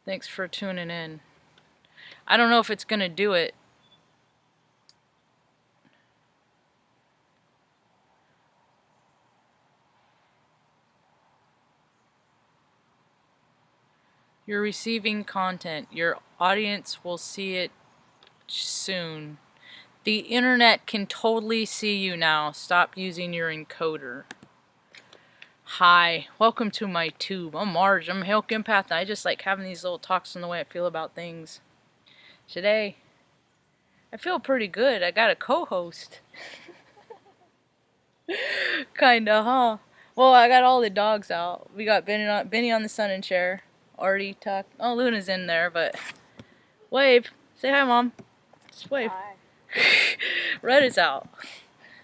Thanks for tuning in. I don't know if it's going to do it. You're receiving content. Your audience will see it soon. The internet can totally see you now. Stop using your encoder. Hi, welcome to my tube. I'm Marge. I'm a Hilk Empath, and I just like having these little talks on the way I feel about things. Today, I feel pretty good. I got a co-host. Kinda, huh? Well, I got all the dogs out. We got Benny on the sunning chair. Already tucked. Oh, Luna's in there, but wave. Say hi, Mom. Just wave. Hi. Red is out.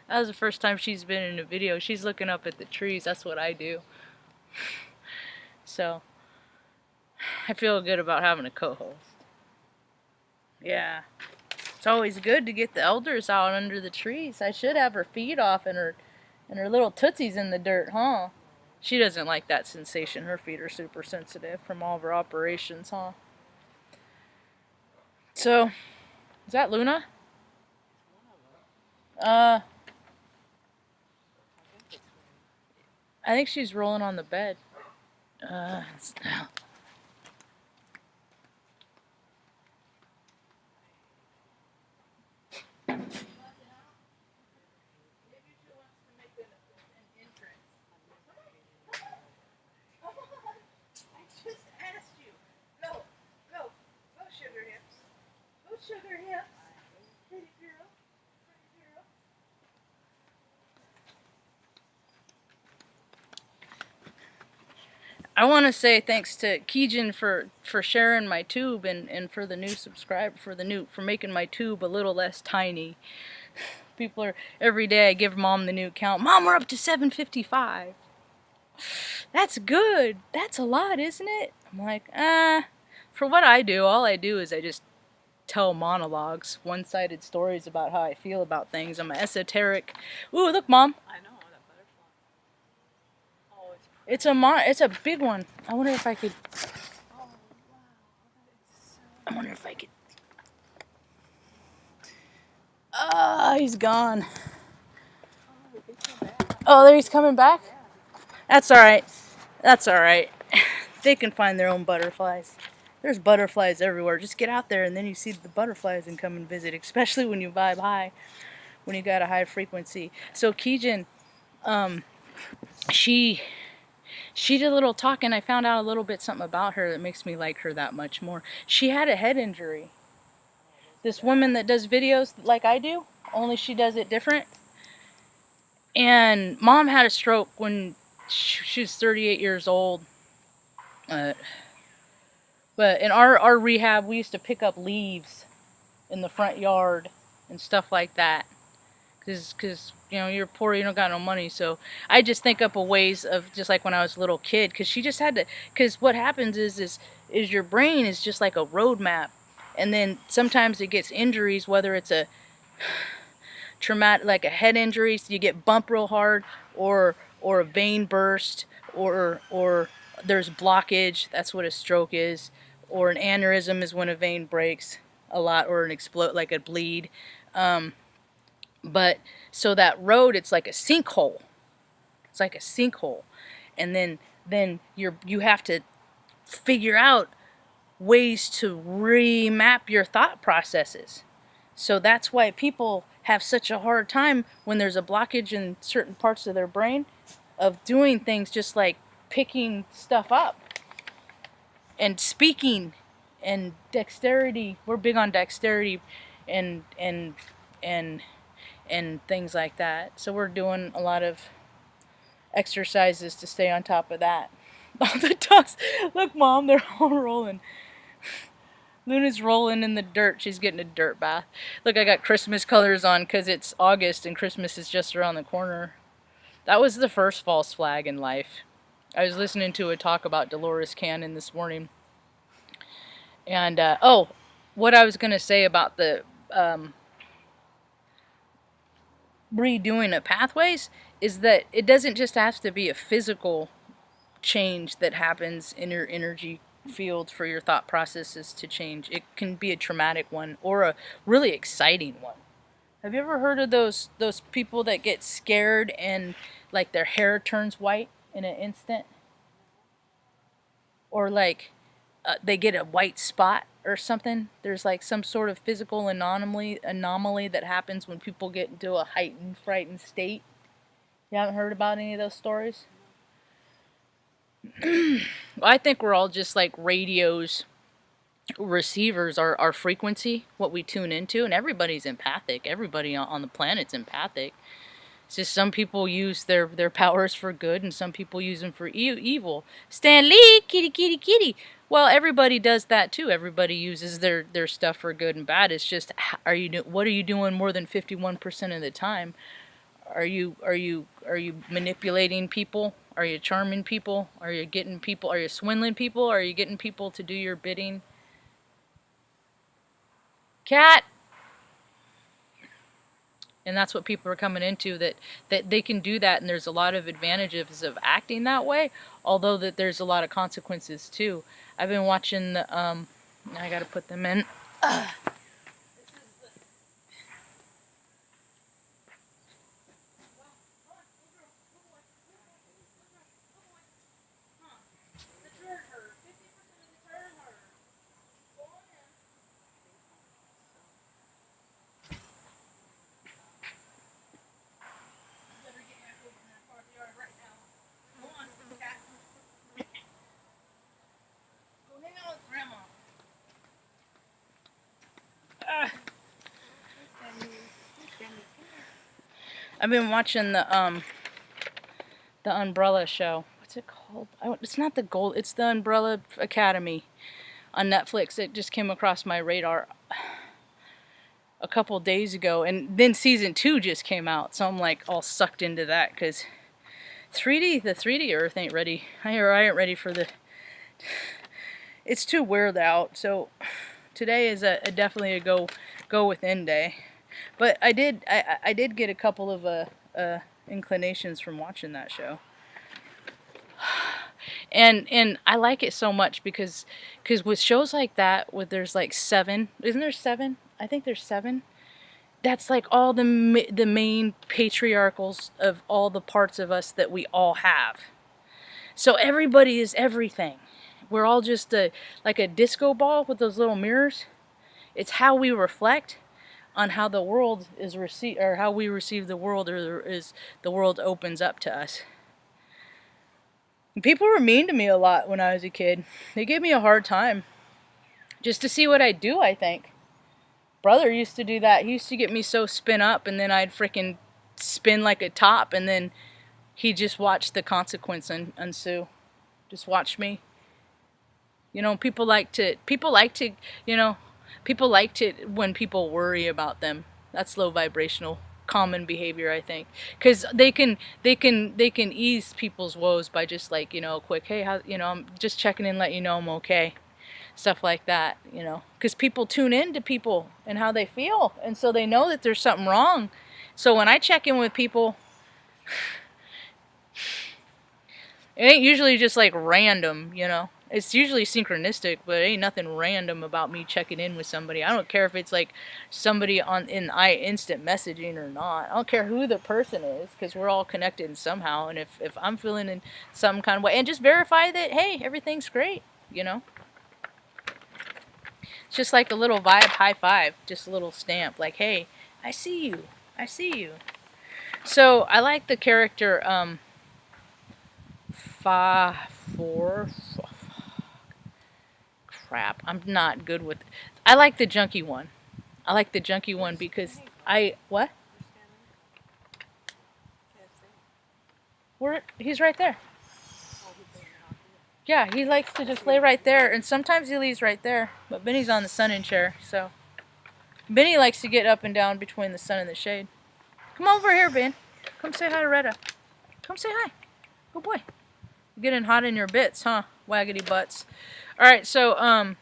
That was the first time she's been in a video. She's looking up at the trees. That's what I do. So, I feel good about having a co-host. Yeah. It's always good to get the elders out under the trees. I should have her feet off and her little tootsies in the dirt, huh? She doesn't like that sensation. Her feet are super sensitive from all of her operations, huh? So, is that Luna? I think she's rolling on the bed. Sugar hips. Pretty girl. Pretty girl. I want to say thanks to Keegan for sharing my tube and for the new subscribe for making my tube a little less tiny. People are every day I give Mom the new count. Mom, we're up to 755. That's good. That's a lot, isn't it? I'm like, for what I do, all I do is I just tell monologues, one-sided stories about how I feel about things. I'm an esoteric. Ooh, look, Mom. I know that butterfly. Oh, it's It's a big one. I wonder if I could. Oh wow, I wonder if I could. Ah, he's gone. Oh, there he's coming back. Yeah. That's all right. That's all right. They can find their own butterflies. There's butterflies everywhere. Just get out there and then you see the butterflies and come and visit, especially when you vibe high, when you got a high frequency. So Keegan, she did a little talk and I found out a little bit something about her that makes me like her that much more. She had a head injury. This woman that does videos like I do, only she does it different. And Mom had a stroke when she was 38 years old. But in our rehab, we used to pick up leaves in the front yard and stuff like that. Because you know, you're poor, you don't got no money. So I just think up of ways of just like when I was a little kid. Because she just had to, because what happens is your brain is just like a roadmap. And then sometimes it gets injuries, whether it's a traumatic, like a head injury, so you get bumped real hard, or a vein burst, or there's blockage. That's what a stroke is. Or an aneurysm is when a vein breaks a lot, or an explode, like a bleed. But so that road, it's like a sinkhole. It's like a sinkhole, and then you have to figure out ways to remap your thought processes. So that's why people have such a hard time when there's a blockage in certain parts of their brain of doing things, just like picking stuff up and speaking and dexterity. We're big on dexterity and things like that. So we're doing a lot of exercises to stay on top of that. All the dogs, look, Mom, they're all rolling. Luna's rolling in the dirt. She's getting a dirt bath. Look, I got Christmas colors on because it's August and Christmas is just around the corner. That was the first false flag in life. I was listening to a talk about Dolores Cannon this morning. And, what I was going to say about the redoing of pathways is that it doesn't just have to be a physical change that happens in your energy field for your thought processes to change. It can be a traumatic one or a really exciting one. Have you ever heard of those people that get scared and like their hair turns white in an instant? Or like they get a white spot or something? There's like some sort of physical anomaly that happens when people get into a heightened, frightened state. You haven't heard about any of those stories? Well, I think we're all just like radios, receivers, our frequency, what we tune into, and everybody's empathic. Everybody on the planet's empathic. It's just some people use their powers for good and some people use them for evil. Stan Lee, kitty, kitty, kitty. Well, everybody does that too. Everybody uses their stuff for good and bad. It's just, what are you doing more than 51% of the time? Are you manipulating people? Are you charming people? Are you getting people? Are you swindling people? Are you getting people to do your bidding? Cat. And that's what people are coming into, that they can do that, and there's a lot of advantages of acting that way, although that there's a lot of consequences too. I've been watching the I gotta put them in. I've been watching the Umbrella show. What's it called? It's not the Gold. It's the Umbrella Academy on Netflix. It just came across my radar a couple days ago, and then season 2 just came out, so I'm like all sucked into that because the 3D Earth ain't ready. I ain't ready for the. It's too weird out. So today is definitely a go within day. But I did get a couple of inclinations from watching that show, and I like it so much because with shows like that, with there's like 7, isn't there 7? I think there's 7. That's like all the main patriarchals of all the parts of us that we all have. So everybody is everything. We're all just like a disco ball with those little mirrors. It's how we reflect on how the world is received, or how we receive the world, or is the world opens up to us. And people were mean to me a lot when I was a kid. They gave me a hard time just to see what I do, I think. Brother used to do that. He used to get me so spin up, and then I'd freaking spin like a top, and then he'd just watch the consequence ensue. Just watch me. You know, people like to, you know, people like to when people worry about them. That's low vibrational, common behavior, I think, because they can ease people's woes by just like, you know, quick, hey, how, you know, I'm just checking in, let you know I'm okay, stuff like that, you know, because people tune in to people and how they feel, and so they know that there's something wrong. So when I check in with people, it ain't usually just like random, you know. It's usually synchronistic, but it ain't nothing random about me checking in with somebody. I don't care if it's like somebody in instant messaging or not. I don't care who the person is, because we're all connected somehow. And if I'm feeling in some kind of way, and just verify that, hey, everything's great, you know. It's just like a little vibe high five, just a little stamp, like, hey, I see you, I see you. So I like the character, crap, I'm not good with. I like the junkie one. I like the junkie one because what? He's right there. Yeah, he likes to just lay right there, and sometimes he leaves right there. But Benny's on the sunning chair, so Benny likes to get up and down between the sun and the shade. Come over here, Ben. Come say hi to Retta. Come say hi. Good boy. You're getting hot in your bits, huh? Waggity butts. All right, so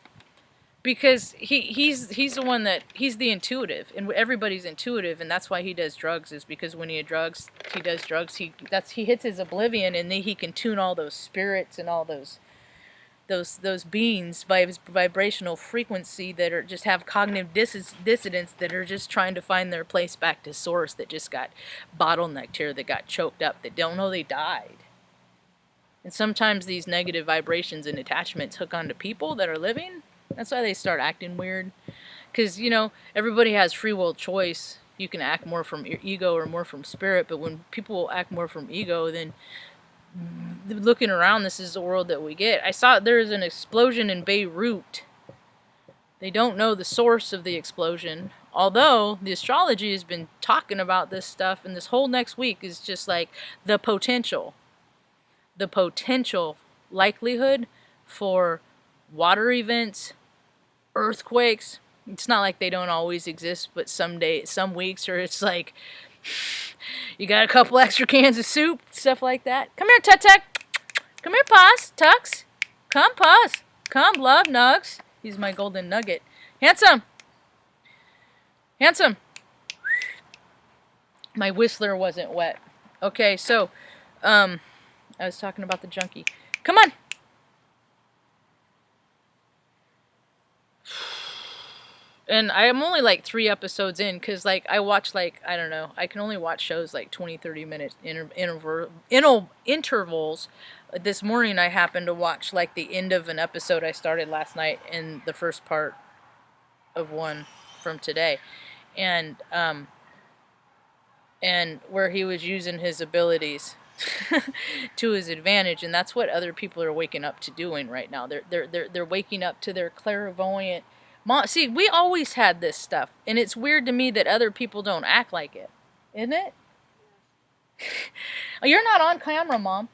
because he's the one that he's the intuitive, and everybody's intuitive, and that's why he does drugs, is because when he does drugs, he hits his oblivion, and then he can tune all those spirits and all those those beings, vibrational frequency, that are just have cognitive dissonance, that are just trying to find their place back to source, that just got bottlenecked here, that got choked up, that don't know they died. And sometimes these negative vibrations and attachments hook onto people that are living. That's why they start acting weird. Because, you know, everybody has free will choice. You can act more from ego or more from spirit, but when people act more from ego, then looking around, this is the world that we get. I saw there's an explosion in Beirut. They don't know the source of the explosion, although the astrology has been talking about this stuff, and this whole next week is just like the potential likelihood for water events, earthquakes. It's not like they don't always exist, but some weeks, or it's like you got a couple extra cans of soup, stuff like that. Come here, Tut. Come here, Paws. Tux. Come, Paws. Come, love, Nugs. He's my golden nugget. Handsome. My whistler wasn't wet. Okay, so, I was talking about the junkie. Come on. And I'm only like 3 episodes in, because like I watch, like, I don't know, I can only watch shows like 20-30 minute intervals. This morning I happened to watch like the end of an episode I started last night and the first part of one from today. And where he was using his abilities to his advantage, and that's what other people are waking up to doing right now. They're waking up to their clairvoyant. See, we always had this stuff, and it's weird to me that other people don't act like it, isn't it? You're not on camera, Mom.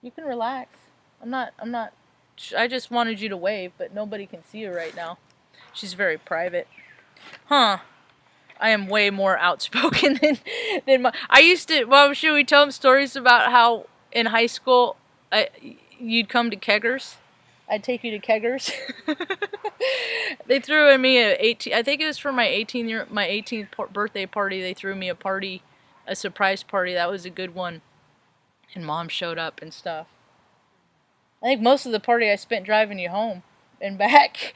You can relax. I'm not. I just wanted you to wave, but nobody can see you right now. She's very private. Huh. I am way more outspoken than I used to. Well, should we tell them stories about how in high school you'd come to keggers? I'd take you to keggers. They threw me I think it was for my 18th birthday party. They threw me a surprise party. That was a good one. And Mom showed up and stuff. I think most of the party I spent driving you home and back.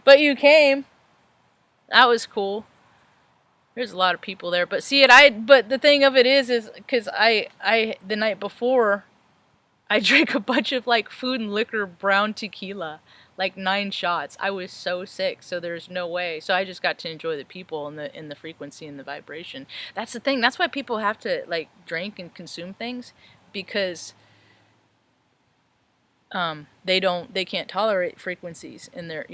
But you came. That was cool. There's a lot of people there. But see it, but the thing of it is because I the night before, I drank a bunch of like food and liquor brown tequila, like 9 shots. I was so sick, so there's no way. So I just got to enjoy the people and the frequency and the vibration. That's the thing. That's why people have to like drink and consume things, because they can't tolerate frequencies in their,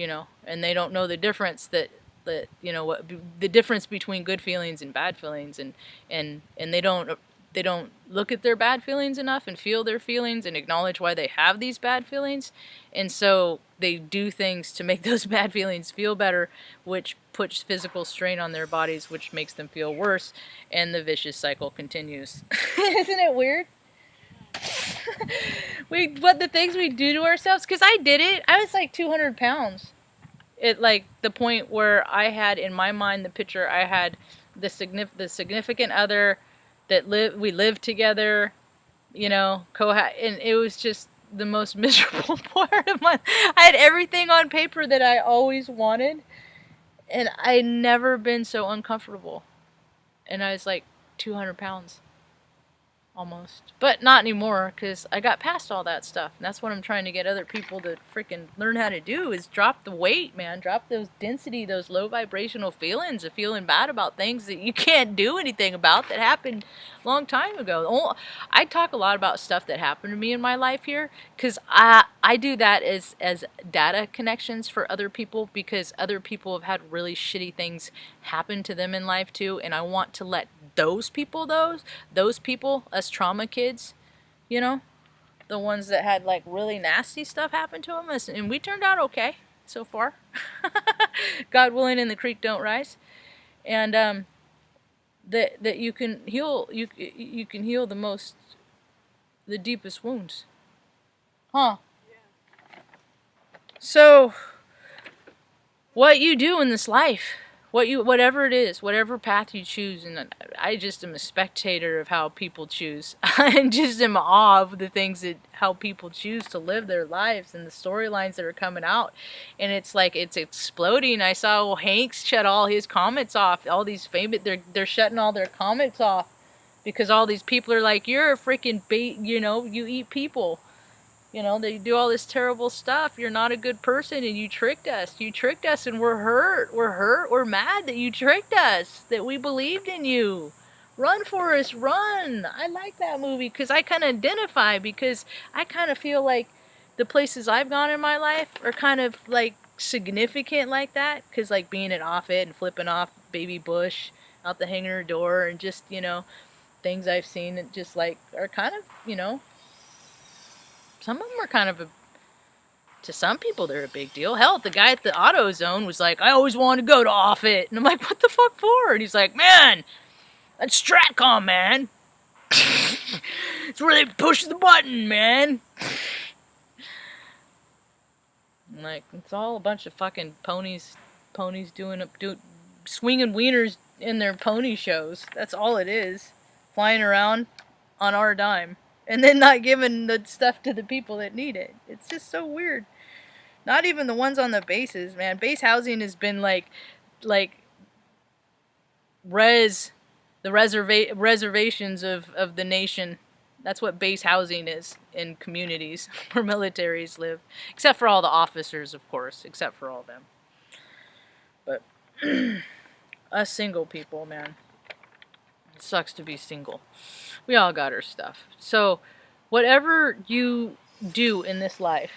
and they don't know the difference that what the difference between good feelings and bad feelings, and they don't look at their bad feelings enough and feel their feelings and acknowledge why they have these bad feelings. And so they do things to make those bad feelings feel better, which puts physical strain on their bodies, which makes them feel worse, and the vicious cycle continues. Isn't it weird? What the things we do to ourselves, because I did it. I was like 200 pounds. At like the point where I had in my mind the picture, I had the significant other that we lived together, and it was just the most miserable part of my. I had everything on paper that I always wanted, and I'd never been so uncomfortable. And I was like 200 pounds. Almost. But not anymore, because I got past all that stuff. And that's what I'm trying to get other people to freaking learn how to do, is drop the weight, man. Drop those density, those low vibrational feelings of feeling bad about things that you can't do anything about, that happened a long time ago. I talk a lot about stuff that happened to me in my life here, because I do that as data connections for other people, because other people have had really shitty things happen to them in life too, and I want to let those people, us trauma kids, the ones that had like really nasty stuff happen to them, and we turned out okay so far. God willing, and the creek don't rise. And that you can heal, you can heal the deepest wounds. Huh? Yeah. So what you do in this life, whatever it is, whatever path you choose, and I just am a spectator of how people choose. I just am awe of the things that how people choose to live their lives and the storylines that are coming out, and it's like it's exploding. I saw Hanks shut all his comics off. All these famous, they're shutting all their comics off because all these people are like, you're a freaking bait, you know, you eat people. You know, they do all this terrible stuff. You're not a good person and you tricked us. You tricked us and we're hurt. We're hurt. We're mad that you tricked us, that we believed in you. Run, Forrest, run. I like that movie because I kind of identify, because I kind of feel like the places I've gone in my life are kind of like significant like that, because like being at Offit and flipping off Baby Bush out the hangar door and just, you know, things I've seen that just like are kind of, you know, some of them are kind of to some people they're a big deal. Hell, the guy at the AutoZone was like, I always wanted to go to Offit. And I'm like, what the fuck for? And he's like, man, that's Stratcom, man. It's where they push the button, man. I'm like, it's all a bunch of fucking ponies doing swinging wieners in their pony shows. That's all it is. Flying around on our dime. And then not giving the stuff to the people that need it. It's just so weird. Not even the ones on the bases, man. Base housing has been like the reservations of the nation. That's what base housing is in communities where militaries live. Except for all the officers, of course. Except for all them. But us single people, man. It sucks to be single. We all got our stuff. So, whatever you do in this life,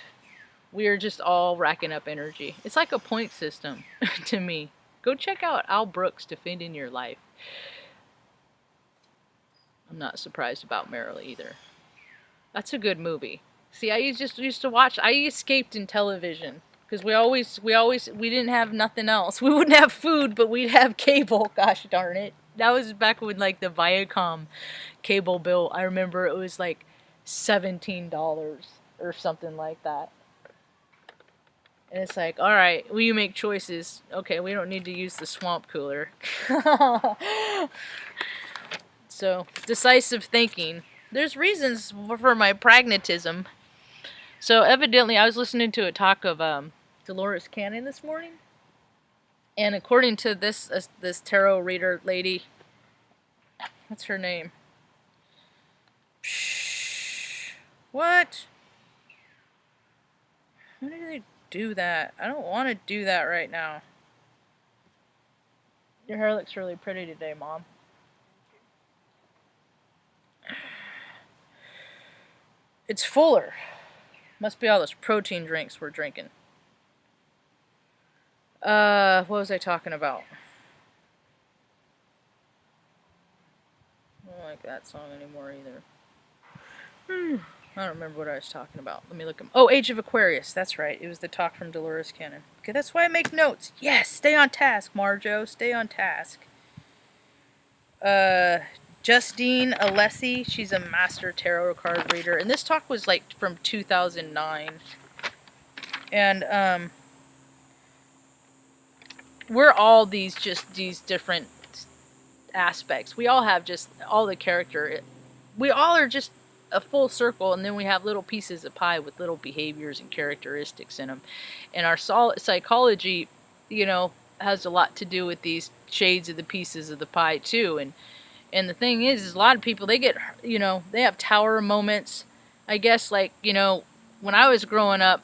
we are just all racking up energy. It's like a point system to me. Go check out Al Brooks' Defending Your Life. I'm not surprised about Meryl either. That's a good movie. See, I just used to watch. I escaped in television because we didn't have nothing else. We wouldn't have food, but we'd have cable. Gosh darn it. That was back when like the Viacom cable bill. I remember it was like $17 or something like that. And it's like, all right, well, you make choices. Okay, we don't need to use the swamp cooler. So, decisive thinking. There's reasons for my pragmatism. So, evidently, I was listening to a talk of Dolores Cannon this morning. And according to this tarot reader lady, what's her name? What? When did they do that? I don't want to do that right now. Your hair looks really pretty today, Mom. It's fuller. Must be all those protein drinks we're drinking. What was I talking about? I don't like that song anymore either. I don't remember what I was talking about. Let me look. Oh, Age of Aquarius. That's right. It was the talk from Dolores Cannon. Okay, that's why I make notes. Yes, stay on task, Marjo. Stay on task. Justine Alessi. She's a master tarot card reader. And this talk was like from 2009. And, we're all these different aspects. We all have just all the character. We all are just a full circle, and then we have little pieces of pie with little behaviors and characteristics in them. And our psychology, you know, has a lot to do with these shades of the pieces of the pie too. And the thing is a lot of people, they get, you know, they have tower moments. I guess, like, you know, when I was growing up,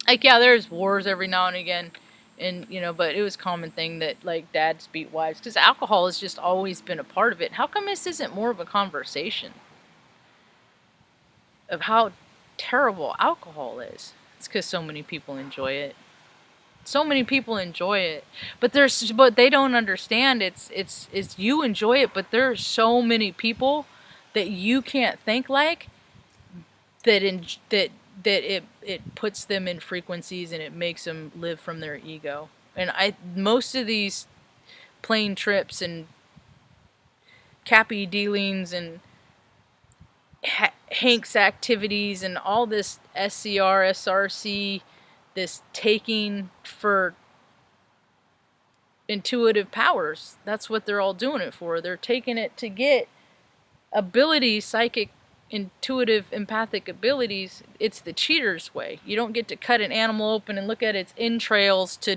like, yeah, there's wars every now and again. And, you know, but it was a common thing that, like, dads beat wives. Because alcohol has just always been a part of it. How come this isn't more of a conversation of how terrible alcohol is? It's because so many people enjoy it. So many people enjoy it. But they don't understand. It's you enjoy it, but there are so many people that you can't think like that it puts them in frequencies and it makes them live from their ego. And most of these plane trips and cappy dealings and Hank's activities and all this SCR, SRC, this taking for intuitive powers. That's what they're all doing it for. They're taking it to get abilities, psychic, intuitive, empathic abilities. It's the cheater's way. You don't get to cut an animal open and look at its entrails to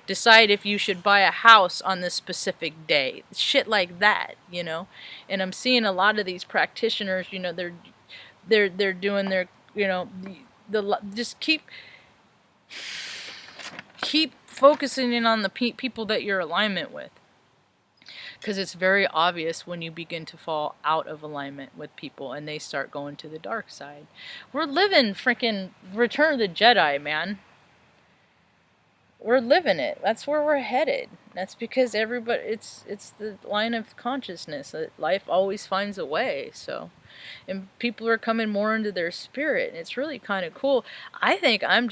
decide if you should buy a house on this specific day. Shit like that, you know. And I'm seeing a lot of these practitioners, you know, they're doing their, you know, the just keep focusing in on the people that you're in alignment with. Because it's very obvious when you begin to fall out of alignment with people and they start going to the dark side. We're living freaking Return of the Jedi, man. We're living it. That's where we're headed. That's because everybody, it's the line of consciousness that life always finds a way. So, and people are coming more into their spirit, and it's really kind of cool. I think I'm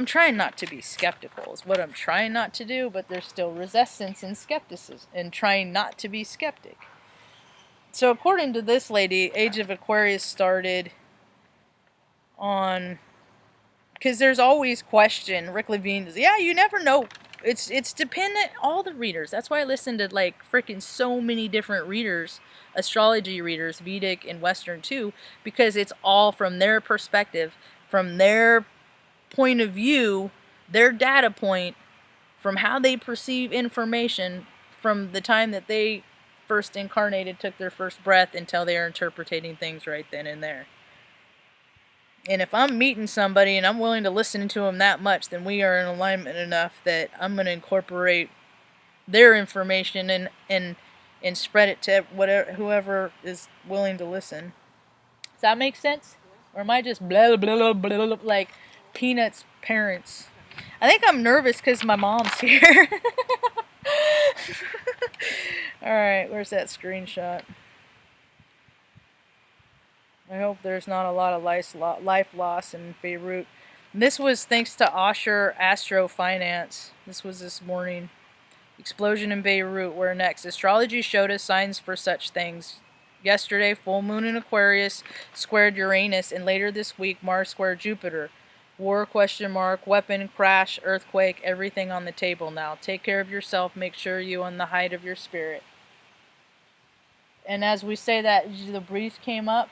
trying not to be skeptical is what I'm trying not to do, but there's still resistance and skepticism and trying not to be skeptic. So according to this lady, Age of Aquarius started on, because there's always question. Rick Levine is, yeah, you never know. It's dependent, all the readers. That's why I listen to like freaking so many different readers, astrology readers, Vedic and Western too, because it's all from their perspective, from their point of view, their data point, from how they perceive information from the time that they first incarnated, took their first breath, until they are interpreting things right then and there. And if I'm meeting somebody and I'm willing to listen to them that much, then we are in alignment enough that I'm going to incorporate their information and spread it to whoever is willing to listen. Does that make sense? Or am I just blah blah blah blah, blah like Peanut's parents? I think I'm nervous because my mom's here. Alright, where's that screenshot? I hope there's not a lot of life loss in Beirut. This was thanks to Osher Astro Finance. This was this morning. Explosion in Beirut. Where next? Astrology showed us signs for such things. Yesterday, full moon in Aquarius squared Uranus, and later this week, Mars squared Jupiter. War, question mark, weapon, crash, earthquake, everything on the table now. Take care of yourself. Make sure you're on the height of your spirit. And as we say that, the breeze came up.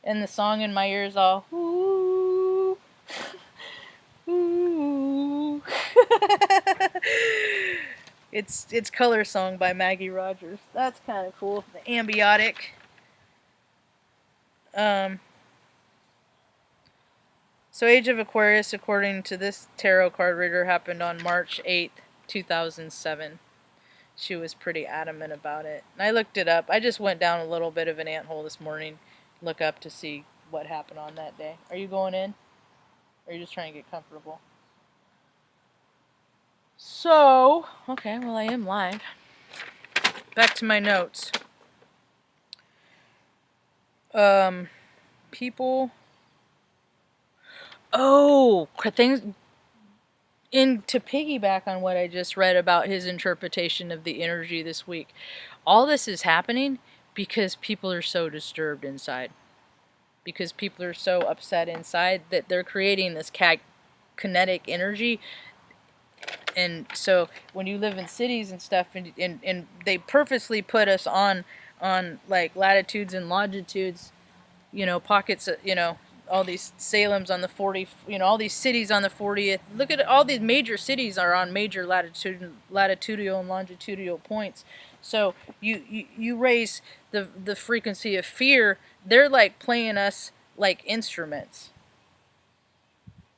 And the song in my ears all, ooh, ooh. It's Color Song by Maggie Rogers. That's kind of cool. The ambiotic. So Age of Aquarius, according to this tarot card reader, happened on March 8th, 2007. She was pretty adamant about it. And I looked it up. I just went down a little bit of an anthole this morning, look up to see what happened on that day. Are you going in? Or are you just trying to get comfortable? So, okay, well I am live. Back to my notes. People. Oh, things. To piggyback on what I just read about his interpretation of the energy this week, all this is happening because people are so disturbed inside. Because people are so upset inside that they're creating this kinetic energy. And so when you live in cities and stuff, and they purposely put us on like latitudes and longitudes, you know, pockets, you know, all these Salem's on the 40, you know, all these cities on the 40th. Look at all these major cities are on major latitudinal and longitudinal points. So you raise the frequency of fear. They're like playing us like instruments.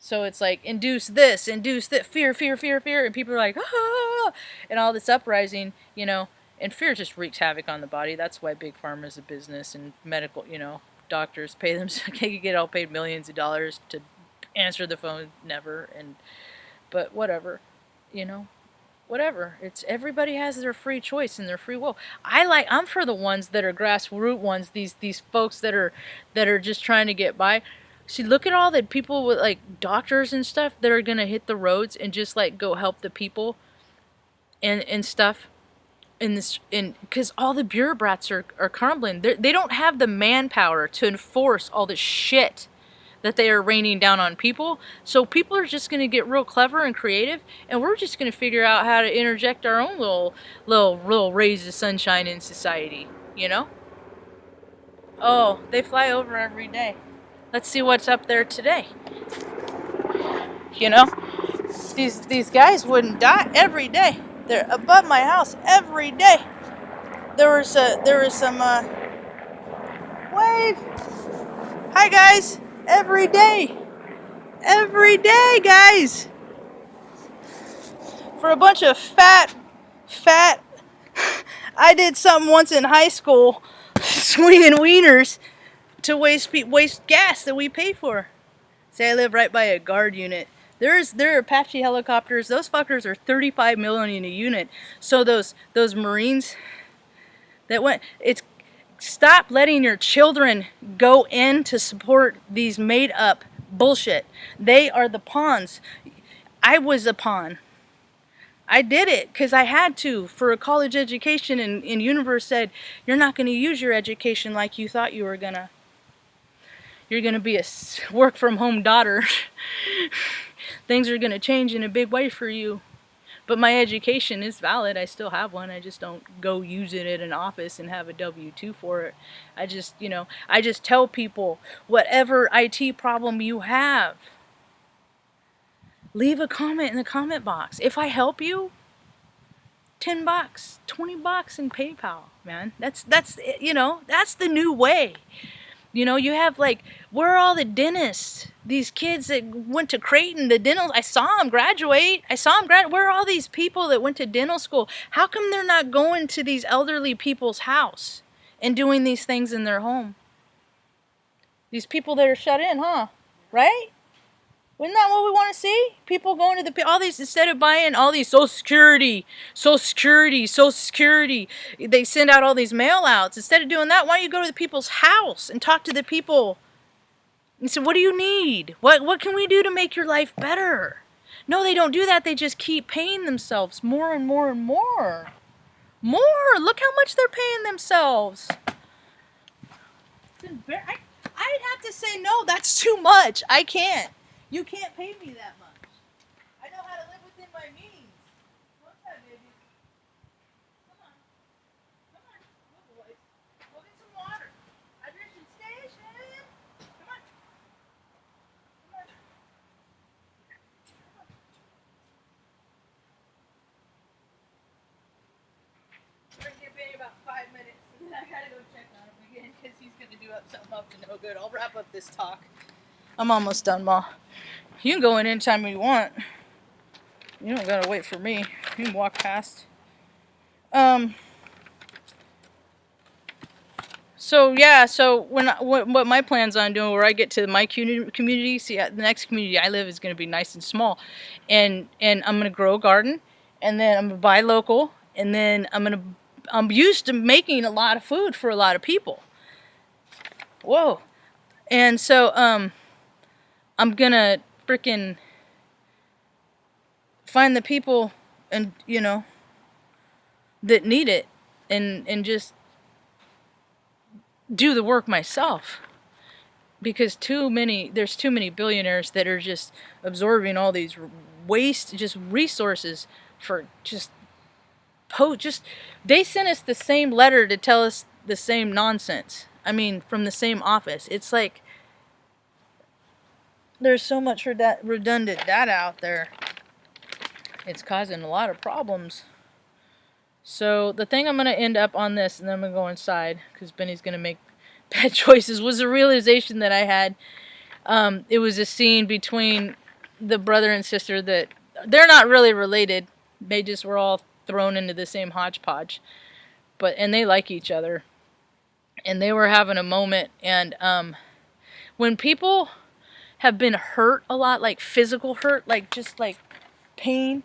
So it's like, induce this, fear, fear, fear, fear, and people are like, ah, and all this uprising, you know, and fear just wreaks havoc on the body. That's why Big Pharma is a business, and medical, you know, doctors pay them, they get all paid millions of dollars to answer the phone, never, but whatever, you know, whatever. It's, everybody has their free choice and their free will. I'm for the ones that are grassroots ones, these folks that are just trying to get by. See, look at all the people with like doctors and stuff that are gonna hit the roads and just like go help the people and stuff in this, because all the bureaucrats are crumbling. They don't have the manpower to enforce all this shit that they are raining down on people. So people are just going to get real clever and creative, and we're just going to figure out how to interject our own little rays of sunshine in society, you know? Oh, they fly over every day. Let's see what's up there today. You know, these guys wouldn't die every day. They're above my house every day. There was some wave. Hi guys, every day, guys. For a bunch of fat. I did something once in high school, swinging wieners to waste gas that we pay for. Say I live right by a guard unit. There are Apache helicopters. Those fuckers are 35 million a unit. So those Marines that went, stop letting your children go in to support these made up bullshit. They are the pawns. I was a pawn. I did it because I had to for a college education, and Universe said, you're not going to use your education like you thought you were gonna. You're going to be a work from home daughter. Things are going to change in a big way for you. But my education is valid. I still have one. I just don't go use it at an office and have a W-2 for it. I just, I just tell people, whatever IT problem you have, leave a comment in the comment box. If I help you, $10, $20 in PayPal, man. That's that's the new way. You have where are all the dentists? These kids that went to Creighton, the dental, I saw them graduate. Where are all these people that went to dental school? How come they're not going to these elderly people's house and doing these things in their home? These people that are shut in, huh? Right? Isn't that what we want to see? People going to all these, instead of buying all these Social Security. They send out all these mail outs. Instead of doing that, why don't you go to the people's house and talk to the people and say, what do you need? What can we do to make your life better? No, they don't do that. They just keep paying themselves more and more and more. Look how much they're paying themselves. I'd have to say, no, that's too much. I can't. You can't pay me that much. I know how to live within my means. What's that, baby? Come on. Good boys. Go get some water. Hydration station. Come on. We're going to get Benny about 5 minutes, and then I got to go check on him again because he's going to do something up to no good. I'll wrap up this talk. I'm almost done, Ma. You can go in anytime you want. You don't gotta wait for me. You can walk past. So yeah. So what my plan's on doing, where I get to my community. See, the next community I live is gonna be nice and small, and I'm gonna grow a garden, and then I'm gonna buy local, and then I'm used to making a lot of food for a lot of people. Whoa. And so I'm gonna freaking find the people and that need it, and just do the work myself, because there's too many billionaires that are just absorbing all these resources for they sent us the same letter to tell us the same nonsense. I mean, from the same office. It's like there's so much redundant data out there. It's causing a lot of problems. So the thing I'm going to end up on this, and then I'm going to go inside because Benny's going to make bad choices, was a realization that I had. It was a scene between the brother and sister that they're not really related. They just were all thrown into the same hodgepodge. And they like each other. And they were having a moment. And when people have been hurt a lot, like physical hurt, just pain,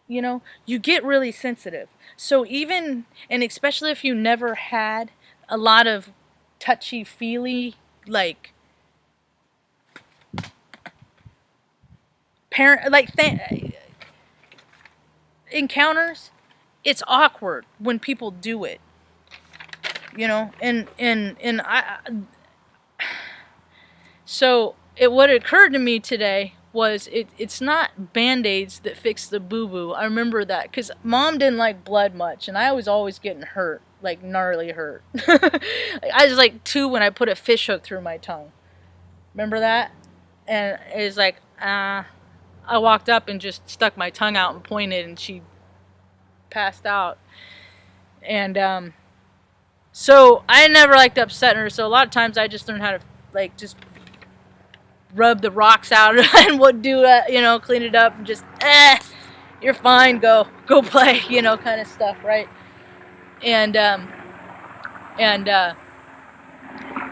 you get really sensitive. So even, and especially if you never had a lot of touchy-feely, encounters, it's awkward when people do it. And I, so what occurred to me today was it's not Band-Aids that fix the boo-boo. I remember that because Mom didn't like blood much, and I was always getting hurt, like gnarly hurt. I was like 2 when I put a fish hook through my tongue. Remember that? And it was like, I walked up and just stuck my tongue out and pointed, and she passed out. And so I never liked upsetting her, so a lot of times I just learned how to like just rub the rocks out and would do clean it up and just you're fine, go play, kind of stuff, right? And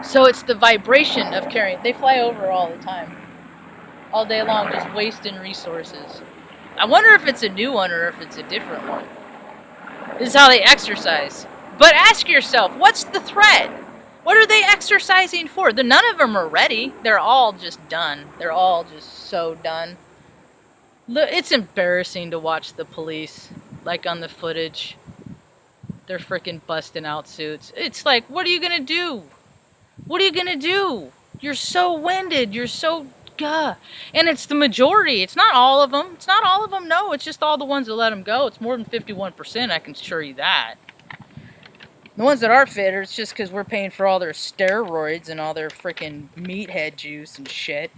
so it's the vibration of carrying. They fly over all the time, all day long, just wasting resources. I wonder if it's a new one or if it's a different one. This is how they exercise. But ask yourself, what's the threat? What are they exercising for? None of them are ready. They're all just done. They're all just so done. Look, it's embarrassing to watch the police, like on the footage. They're freaking busting out suits. It's like, what are you gonna do? What are you gonna do? You're so winded. You're so and it's the majority. It's not all of them. It's not all of them. No, it's just all the ones that let them go. It's more than 51%. I can assure you that. The ones that are fit, it's just because we're paying for all their steroids and all their freaking meathead juice and shit.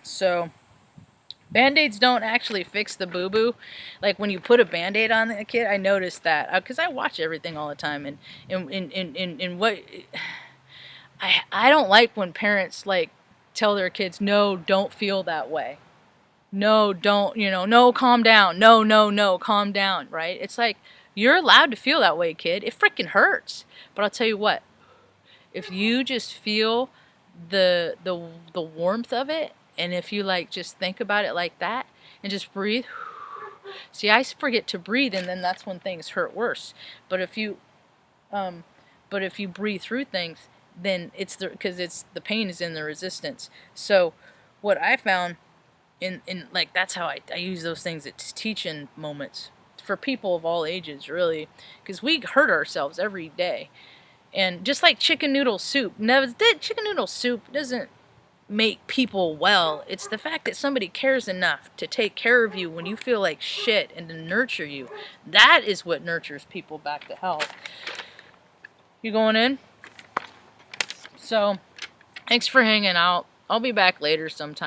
So, Band-Aids don't actually fix the boo-boo. Like when you put a Band-Aid on a kid, I noticed that because I watch everything all the time, and what I don't like when parents like tell their kids, no, don't feel that way. No, don't, no, calm down. No, calm down, right? It's like, you're allowed to feel that way, kid. It freaking hurts. But I'll tell you what, if you just feel the warmth of it, and if you like just think about it like that and just breathe. See, I forget to breathe, and then that's when things hurt worse. But if you breathe through things, then it's because the pain is in the resistance. So what I found in like, that's how I use those things at teaching moments for people of all ages, really, because we hurt ourselves every day. And just like chicken noodle soup, chicken noodle soup doesn't make people well. It's the fact that somebody cares enough to take care of you when you feel like shit and to nurture you. That is what nurtures people back to health. You going in? So, thanks for hanging out. I'll be back later sometime.